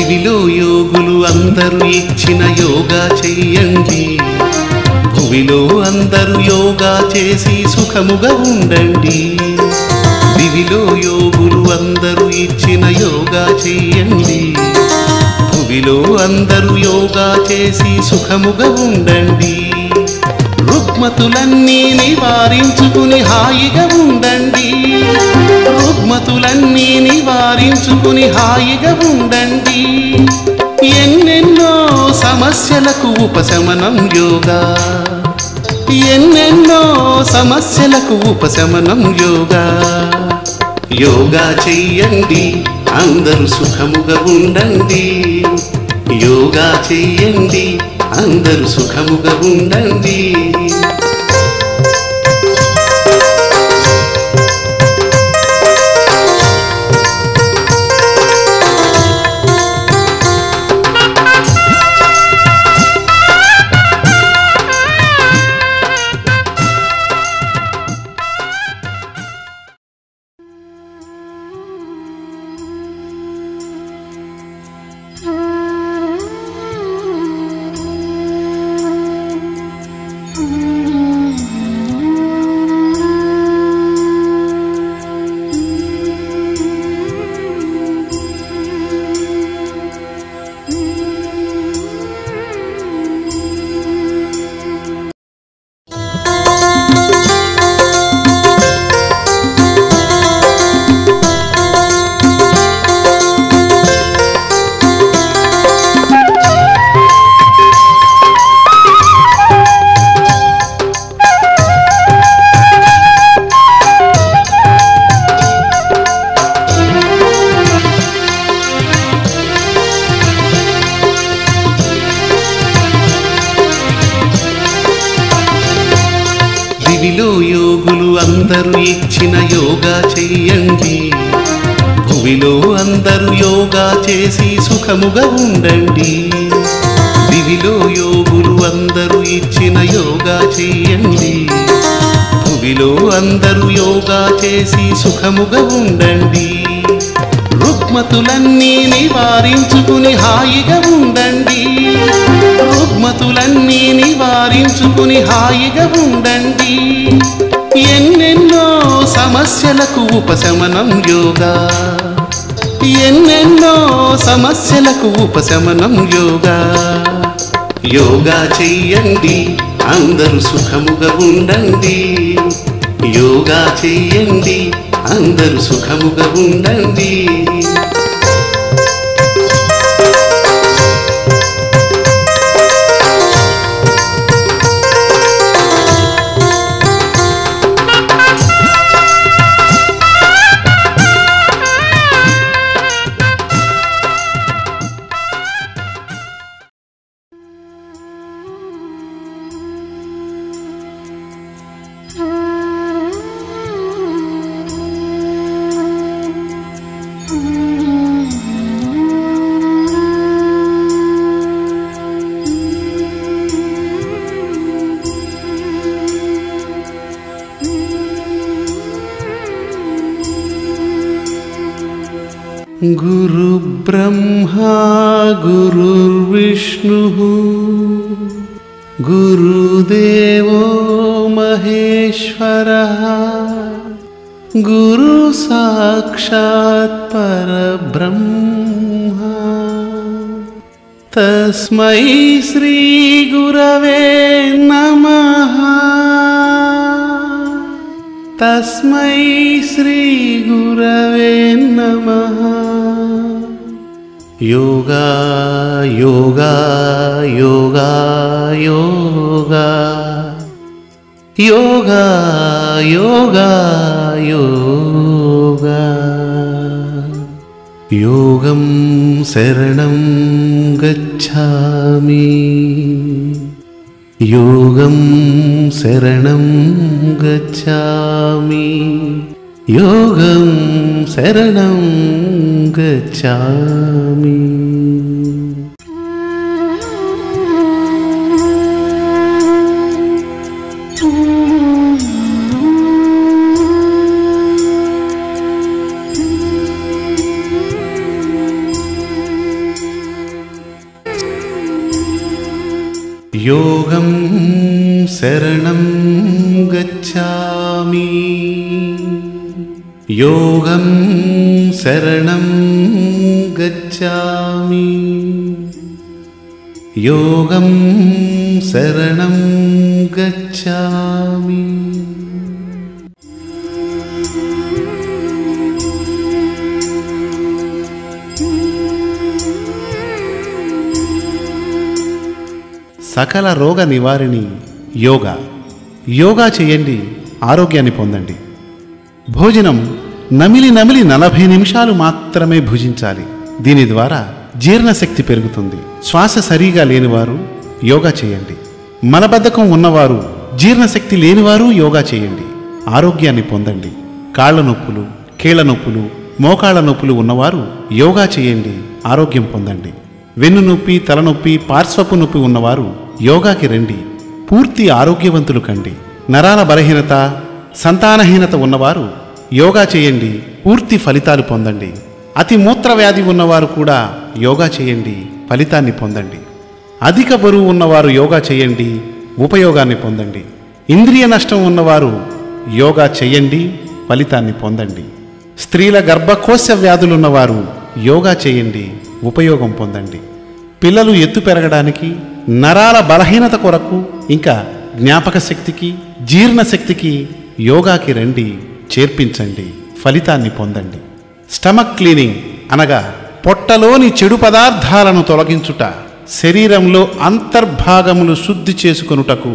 దివిలో యోగులు అందరూ ఇచ్చిన యోగా చెయ్యండి, భువిలో అందరూ యోగా చేసి సుఖముగా ఉండండి. దివిలో యోగులు అందరూ ఇచ్చిన యోగా చెయ్యండి, భువిలో అందరూ యోగా చేసి సుఖముగా ఉండండి. రుగ్మతులన్నీ నివారించుకుని హాయిగా ఉండండి, రుగ్మతులన్నీ నివారించుకుని హాయిగా ఉండండి. ఎన్నెన్నో సమస్యలకు ఉపశమనం యోగా, ఎన్నెన్నో సమస్యలకు ఉపశమనం యోగా. యోగా చెయ్యండి, అందరూ సుఖముగా ఉండండి. యోగా చెయ్యండి, అందరూ సుఖముగా ఉండండి. దివిలో యోగులు అందరూ ఇచ్చిన యోగా చెయ్యండి, భువిలో అందరూ యోగా చేసి సుఖముగా ఉండండి. దివిలో యోగులు అందరూ ఇచ్చిన యోగా చెయ్యండి, భువిలో అందరూ యోగా చేసి సుఖముగా ఉండండి. రుగ్మతులన్నీ నివారించుకుని హాయిగా ఉండండి, రుగ్మతులన్నీ నివారించుకుని హాయిగా ఉండండి. ఎన్నెన్నో సమస్యలకు ఉపశమనం యోగా, ఎన్నెన్నో సమస్యలకు ఉపశమనం యోగా. యోగా చెయ్యండి, అందరూ సుఖముగా ఉండండి. యోగా చెయ్యండి, అందరూ సుఖముగా ఉండండి. गुरु ब्रह्मा गुरुर्विष्णुः गुरुदेवो महेश्वरः गुरु साक्षात् परब्रह्मा तस्मै श्री गुरवे नमः तस्मै श्री गुरवे नमः। योगा योगा योगा योगा योगा योगा योगा योगं शरणं गच्छामि योगं शरणं गच्छामि योगं शरणं गच्छामि। యోగం శరణం గచ్ఛామి యోగం శరణం గచ్ఛామి యోగం శరణం గచ్ఛామి. సకల రోగ నివారిణి యోగా. యోగా చేయండి, ఆరోగ్యాన్ని పొందండి. భోజనం నమిలి 40 నిమిషాలు మాత్రమే భుజించాలి. దీని ద్వారా జీర్ణశక్తి పెరుగుతుంది. శ్వాస సరిగా లేనివారు యోగా చేయండి. మలబద్ధకం ఉన్నవారు, జీర్ణశక్తి లేనివారు యోగా చేయండి, ఆరోగ్యాన్ని పొందండి. కాళ్ల నొప్పులు, కీళ్ల నొప్పులు, మోకాళ్ల నొప్పులు ఉన్నవారు యోగా చేయండి, ఆరోగ్యం పొందండి. వెన్ను నొప్పి, తలనొప్పి, పార్శ్వపు నొప్పి ఉన్నవారు యోగాకి రండి, పూర్తి ఆరోగ్యవంతులు కండి. నరాల బలహీనత, సంతానహీనత ఉన్నవారు యోగా చేయండి, పూర్తి ఫలితాలు పొందండి. అతి మూత్ర వ్యాధి ఉన్నవారు కూడా యోగా చేయండి, ఫలితాన్ని పొందండి. అధిక బరువు ఉన్నవారు యోగా చేయండి, ఉపయోగాన్ని పొందండి. ఇంద్రియ నష్టం ఉన్నవారు యోగా చేయండి, ఫలితాన్ని పొందండి. స్త్రీల గర్భకోశ వ్యాధులున్నవారు యోగా చేయండి, ఉపయోగం పొందండి. పిల్లలు ఎత్తు పెరగడానికి, నరాల బలహీనత కొరకు, ఇంకా జ్ఞాపక శక్తికి, జీర్ణశక్తికి యోగాకి రండి, చేర్పించండి, ఫలితాన్ని పొందండి. స్టమక్ క్లీనింగ్ అనగా పొట్టలోని చెడు పదార్థాలను తొలగించుట, శరీరంలో అంతర్భాగములు శుద్ధి చేసుకొనుటకు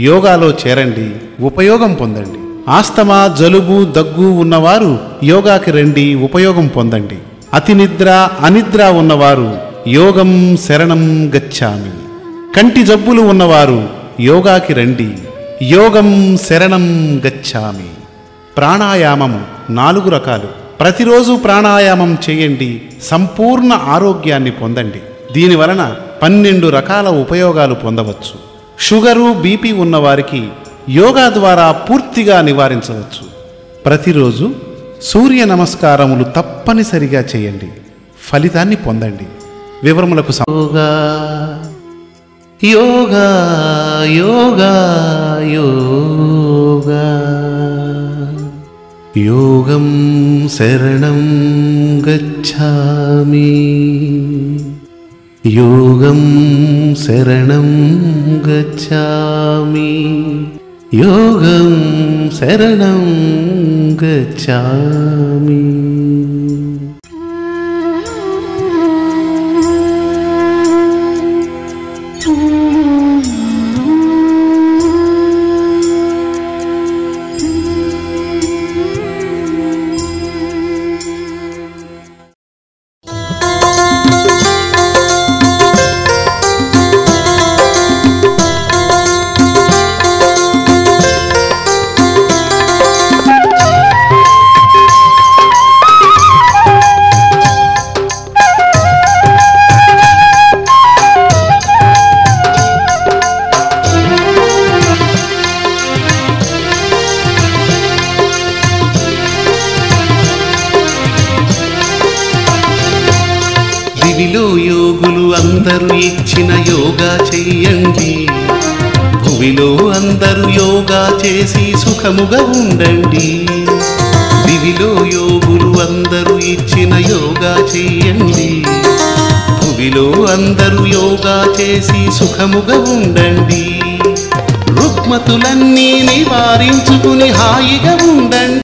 యోగాలో చేరండి, ఉపయోగం పొందండి. ఆస్తమా, జలుబు, దగ్గు ఉన్నవారు యోగాకి రండి, ఉపయోగం పొందండి. అతి నిద్ర, అనిద్ర ఉన్నవారు యోగం శరణం గచ్ఛామి. కంటి జబ్బులు ఉన్నవారు యోగాకి రండి, యోగం శరణం గచ్ఛామి. ప్రాణాయామం 4 రకాలు. ప్రతిరోజు ప్రాణాయామం చేయండి, సంపూర్ణ ఆరోగ్యాన్ని పొందండి. దీనివలన 12 రకాల ఉపయోగాలు పొందవచ్చు. షుగరు, బీపీ ఉన్నవారికి యోగా ద్వారా పూర్తిగా నివారించవచ్చు. ప్రతిరోజు సూర్య నమస్కారములు తప్పనిసరిగా చేయండి, ఫలితాన్ని పొందండి. వివరములకు యోగా యోగా యోగా యోగా యోగం శరణం గచ్ఛామి యోగం శరణం గచ్ఛామి యోగం శరణం గచ్ఛామి. దివిలో యోగులు అందరూ ఇచ్చిన యోగా చెయ్యండి, భువిలో అందరూ యోగా చేసి సుఖముగా ఉండండి. దివిలో యోగులు అందరూ ఇచ్చిన యోగా చెయ్యండి, భువిలో అందరూ యోగా చేసి సుఖముగా ఉండండి. రుగ్మతులన్నీ నివారించుకుని హాయిగా ఉండండి.